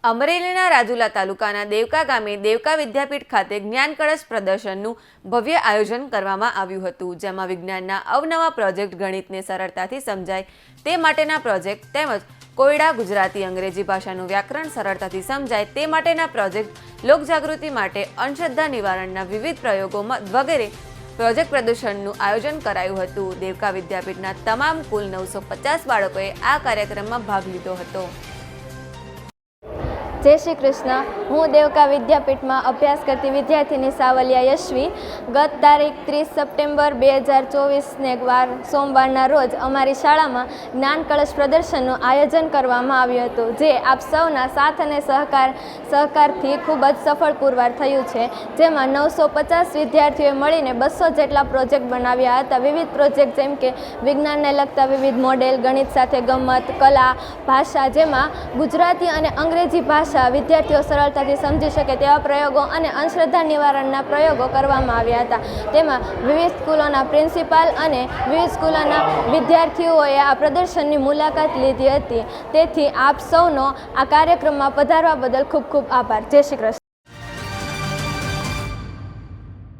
અમરેલીના રાજુલા તાલુકાના દેવકા ગામે દેવકા વિદ્યાપીઠ ખાતે જ્ઞાન કળશ પ્રદર્શનનું ભવ્ય આયોજન કરવામાં આવ્યું હતું, જેમાં વિજ્ઞાનના અવનવા પ્રોજેક્ટ, ગણિતને સરળતાથી સમજાય તે માટેના પ્રોજેક્ટ તેમજ કોયડા, ગુજરાતી, અંગ્રેજી ભાષાનું વ્યાકરણ સરળતાથી સમજાય તે માટેના પ્રોજેક્ટ, લોકજાગૃતિ માટે અંધશ્રદ્ધા નિવારણના વિવિધ પ્રયોગો વગેરે પ્રોજેક્ટ પ્રદર્શનનું આયોજન કરાયું હતું। દેવકા વિદ્યાપીઠના તમામ કુલ 950 બાળકોએ આ કાર્યક્રમમાં ભાગ લીધો હતો। जय श्री कृष्ण। હું દેવકા વિદ્યાપીઠમાં અભ્યાસ કરતી વિદ્યાર્થીની સાવલિયા યશ્વી ગત તારીખ 30 સપ્ટેમ્બર 2024ને વાર સોમવારના રોજ અમારી શાળામાં જ્ઞાન કળશ પ્રદર્શનનું આયોજન કરવામાં આવ્યું હતું, જે આપ સૌના સાથ અને સહકારથી ખૂબ જ સફળ પુરવાર થયું છે, જેમાં 950 વિદ્યાર્થીઓએ મળીને 200 જેટલા પ્રોજેક્ટ બનાવ્યા હતા। વિવિધ પ્રોજેક્ટ જેમ કે વિજ્ઞાનને લગતા વિવિધ મોડેલ, ગણિત સાથે ગમત, કલા, ભાષા, જેમાં ગુજરાતી અને અંગ્રેજી ભાષા વિદ્યાર્થીઓ સરળતાથી સમજી શકે તેવા પ્રયોગો અને અંધશ્રદ્ધા નિવારણના પ્રયોગો કરવામાં આવ્યા હતા। તેમાં વિવિધ સ્કૂલોના પ્રિન્સિપાલ અને વિવિધ સ્કૂલોના વિદ્યાર્થીઓએ આ પ્રદર્શનની મુલાકાત લીધી હતી। તેથી આપ સૌનો આ કાર્યક્રમમાં પધારવા બદલ ખૂબ ખૂબ આભાર। જય શ્રી કૃષ્ણ।